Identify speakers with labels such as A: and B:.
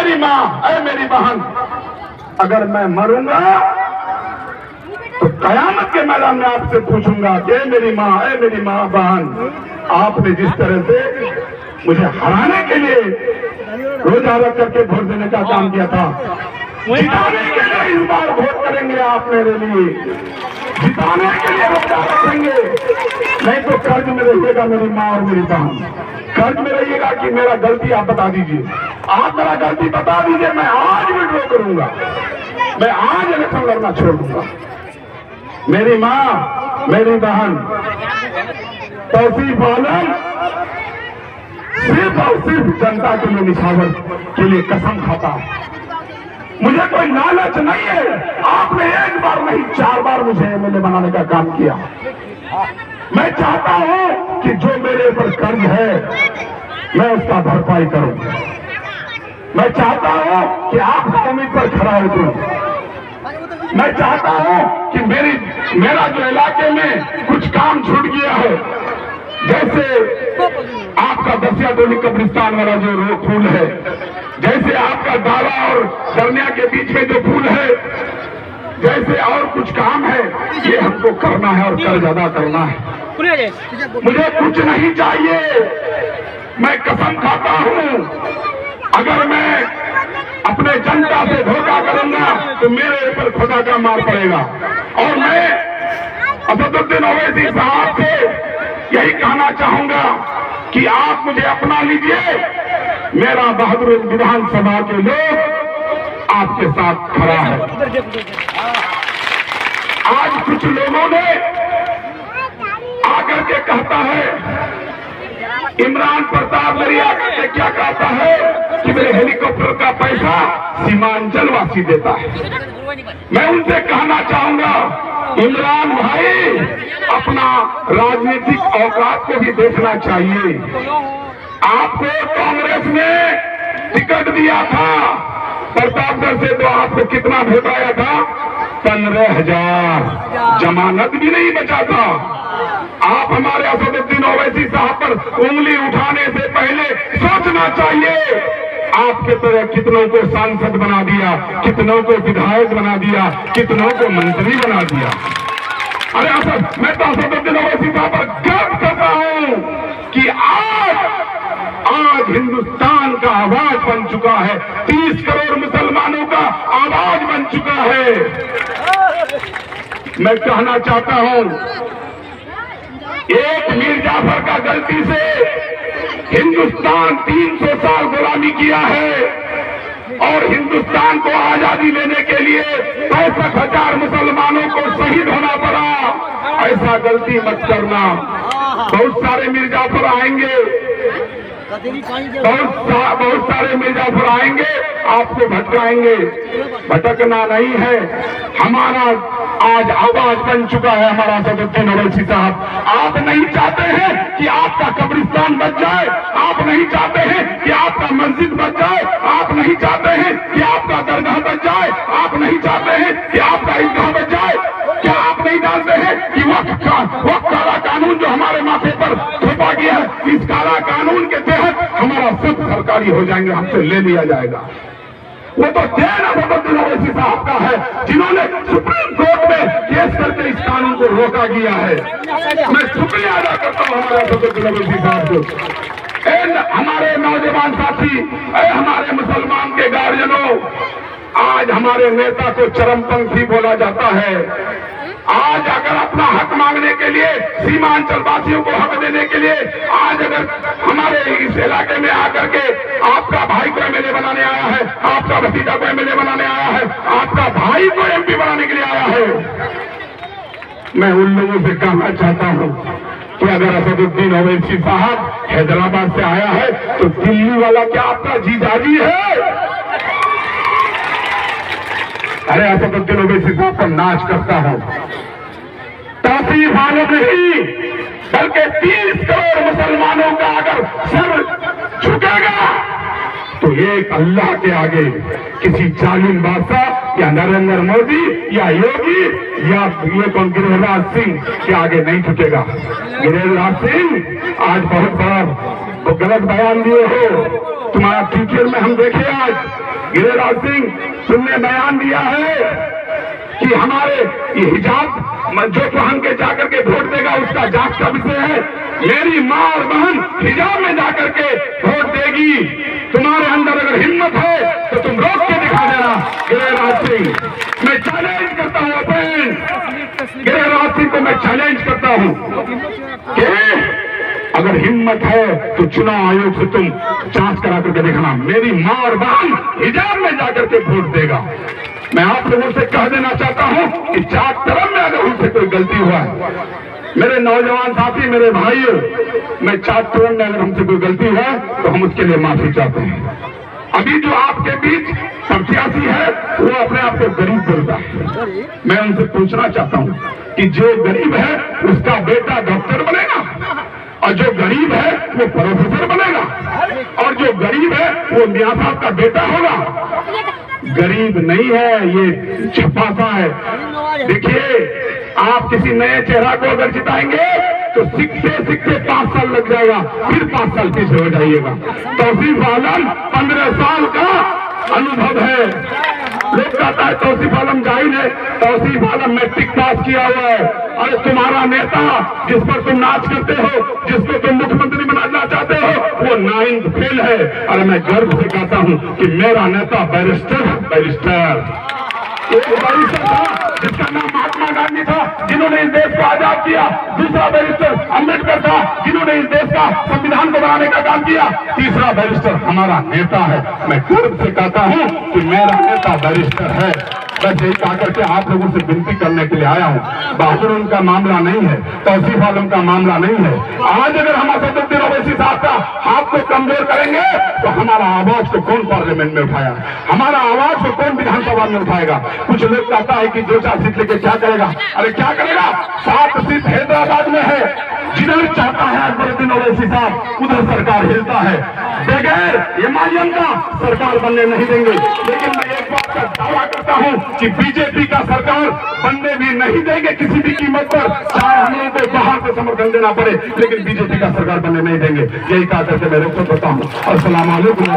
A: मेरी माँ, ऐ मेरी बहन, अगर मैं मरूंगा तो कयामत के मैदान में आपसे पूछूंगा कि ऐ मेरी माँ, ऐ मेरी माँ बहन, आपने जिस तरह से मुझे हराने के लिए रोजा रख करके वोट देने का काम किया था, जिताने के लिए इस बार वोट करेंगे आप मेरे लिए, जिताने के लिए रोजा रखेंगे, नहीं तो कर्ज में रहिएगा मेरी माँ और मेरी बहन, कर्ज में रहिएगा कि मेरा गलती आप बता दीजिए, आप मेरा गलती बता दीजिए, मैं आज विड्रॉ करूंगा, मैं आज इलेक्शन लड़ना छोड़ दूंगा। मेरी माँ, मेरी बहन, तौसीफ आलम सिर्फ और सिर्फ जनता के लिए, निछावर के लिए कसम खाता है। मुझे कोई लालच नहीं है, आपने एक बार नहीं 4 बार मुझे एमएलए बनाने का काम किया। मैं चाहता हूं कि जो मेरे ऊपर कर्ज है मैं उसका भरपाई करूं। मैं चाहता हूं कि आपकी उम्मीद पर खड़ा उतरूं। मैं चाहता हूं कि मेरा जो इलाके में कुछ काम छूट गया है, जैसे आपका दसिया टोली कब्रिस्तान वाला जो फूल है, जैसे आपका दावा और दरनिया के बीच में जो फूल है, जैसे और कुछ काम है, ये हमको करना है और कर्ज अदा करना है। मुझे कुछ नहीं चाहिए, मैं कसम खाता हूं, अगर मैं अपने जनता से धोखा करूंगा तो मेरे ऊपर खुदा का मार पड़ेगा। और मैं असदुद्दीन ओवैसी साहब से यही कहना चाहूंगा कि आप मुझे अपना लीजिए, मेरा बहादुर विधानसभा के लोग आपके साथ खड़ा है। आज कुछ लोगों ने आकर के कहता है, इमरान प्रताप मेरी आकर के क्या कहता है कि मेरे हेलीकॉप्टर का पैसा सीमांचल वासी देता है। मैं उनसे कहना चाहूंगा, इमरान भाई अपना राजनीतिक औकात को भी देखना चाहिए। आपको कांग्रेस ने टिकट दिया था प्रतापगढ़ से, तो आपको कितना वोट आया था? 15,000, जमानत भी नहीं बचा था। आप हमारे असदुद्दीन ओवैसी साहब पर उंगली उठाने से पहले सोचना चाहिए। आपके तरह कितनों को सांसद बना दिया, कितनों को विधायक बना दिया, कितनों को मंत्री बना दिया। अरे असद, मैं तो असदुद्दीन ओवैसी साहब पर गर्व करता हूं कि आज हिंदुस्तान का आवाज बन चुका है, 30 करोड़ मुसलमानों का आवाज बन चुका है। मैं कहना चाहता हूं, एक मीर जाफर का गलती से हिंदुस्तान 300 साल गुलामी किया है और हिंदुस्तान को आजादी लेने के लिए 65,000 मुसलमानों को शहीद होना पड़ा। ऐसा गलती मत करना। बहुत सारे मीर जाफर आएंगे, बहुत सारे मीर जाफर आएंगे, आपको भटकाएंगे। भटकना नहीं है, हमारा आज आवाज बन चुका है हमारा असदुद्दीन ओवैसी साहब। आप नहीं चाहते हैं कि आपका कब्रिस्तान बच जाए, आप नहीं चाहते हैं कि आपका मस्जिद बच जाए, आप नहीं चाहते हैं कि आपका दरगाह बच जाए, आप नहीं चाहते हैं कि आपका ईदगाह बच जाए। क्या आप नहीं जानते हैं कि वक्त काला कानून जो हमारे माथे पर थोपा गया है, इस काला कानून के तहत हमारा सब सरकारी हो जाएंगे, हमसे ले लिया जाएगा। वो तो देन असदुद्दीन ओवैसी साहब का है, जिन्होंने सुप्रीम कोर्ट में केस करके इस कानून को रोका गया है। मैं शुक्रिया अदा करता हूं हमारे असदुद्दीन ओवैसी साहब को। हमारे नौजवान साथी, हमारे मुसलमान के गार्जियनों, आज हमारे नेता को चरमपंथी बोला जाता है। आज अगर अपना हक मांगने के लिए, सीमांचल वासियों को हक देने के लिए, आज अगर हमारे इस इलाके में आकर के आपका भाई को एमएलए बनाने आया है, आपका भतीजा को एमएलए बनाने आया है, आपका भाई को एमपी बनाने के लिए आया है, मैं उन लोगों से कहना चाहता हूं कि अगर असदुद्दीन ओवैसी साहब हैदराबाद से आया है तो दिल्ली वाला क्या आपका जीजाजी है? अरे असदुद्दीन ओवैसी साहब पर नाच करता हूं। तौसीफ आलम नहीं, बल्कि 30 करोड़ मुसलमानों का अगर सर झुकेगा तो एक अल्लाह के आगे किसी जालिम बादशाह या नरेंद्र मोदी या योगी या ये कौन गिरिराज सिंह के आगे नहीं झुकेगा। गिरिराज सिंह आज बहुत बड़ा गलत बयान दिए हो, तुम्हारा ट्विटर में हम देखे आज गिरिराज सिंह, तुमने बयान दिया है कि हमारे ये हिजाब जो पहन के जाकर के वोट देगा उसका जांच का विषय है। मेरी माँ और बहन हिजाब में जाकर के वोट देगी। तुम्हारे अंदर अगर हिम्मत है तो तुम रोक के दिखा देना। गिरिराज सिंह, मैं चैलेंज करता हूँ अपन गिरिराज सिंह को मैं चैलेंज करता हूँ कि अगर हिम्मत है तो चुनाव आयोग से तुम जांच करा करके देखना। मेरी माँ और बहन हिजाब में जाकर के वोट देगा। मैं आप लोगों से कह देना चाहता हूं कि जात धर्म में अगर उनसे कोई गलती हुआ है, मेरे नौजवान साथी, मेरे भाइयों, मैं जात धर्म में अगर हमसे कोई गलती हुआ है तो हम उसके लिए माफी चाहते हैं। अभी जो आपके बीच प्रत्याशी है वो अपने आप को गरीब बोलता है। मैं उनसे पूछना चाहता हूं कि जो गरीब है उसका बेटा डॉक्टर बनेगा, और जो गरीब है वो प्रोफेसर बनेगा, और जो गरीब है वो मियां साहब का बेटा होगा। गरीब नहीं है, ये छपासा है। देखिए, आप किसी नए चेहरा को अगर जिताएंगे तो सीखते सीखते 5 साल लग जाएगा, फिर 5 साल पीछे हो जाइएगा। तौसीफ आलम 15 साल का अनुभव है। लोग कहता है तौसीफ आलम जाहिल है, तौसीफ आलम मैट्रिक पास किया हुआ है। अरे तुम्हारा नेता जिस पर तुम नाच करते हो, जिसको तुम मुख्यमंत्री बनाना चाहते हो, वो 9th फेल है। अरे मैं गर्व से कहता हूं कि मेरा नेता बैरिस्टर एक बैरिस्टर था जिसका नाम महात्मा गांधी था, जिन्होंने इस देश को आजाद किया। दूसरा बैरिस्टर अम्बेडकर था, जिन्होंने इस देश का संविधान को बनाने का काम किया। तीसरा बैरिस्टर हमारा नेता है। मैं गर्व से कहता हूं कि मेरा नेता बैरिस्टर है। बस यही कहकर के आप लोगों से विनती करने के लिए आया हूं। बहादुर उनका मामला नहीं है, तौसीफ आलम का मामला नहीं है। आज अगर हम असदुद्दीन ओवैसी साहब का हाथ को कमजोर करेंगे तो हमारा आवाज को कौन पार्लियामेंट में उठाया, हमारा आवाज को कौन विधानसभा में उठाएगा। कुछ लोग कहता है कि 2-4 सीट लेके क्या करेगा। अरे क्या करेगा, 7 सीट हैदराबाद में है। जिधर चाहता है असदुद्दीन ओवैसी साहब उधर सरकार हिलता है। बगैर एमआईएम का सरकार बनने नहीं देंगे। लेकिन मैं एक बात का दावा करता हूं कि बीजेपी का सरकार बनने भी नहीं देंगे किसी भी कीमत पर, चाहे हम लोगों को बाहर से समर्थन देना पड़े, लेकिन बीजेपी का सरकार बनने नहीं देंगे। यही कहा करके मैं रोक सकता हूं। अस्सलाम वालेकुम।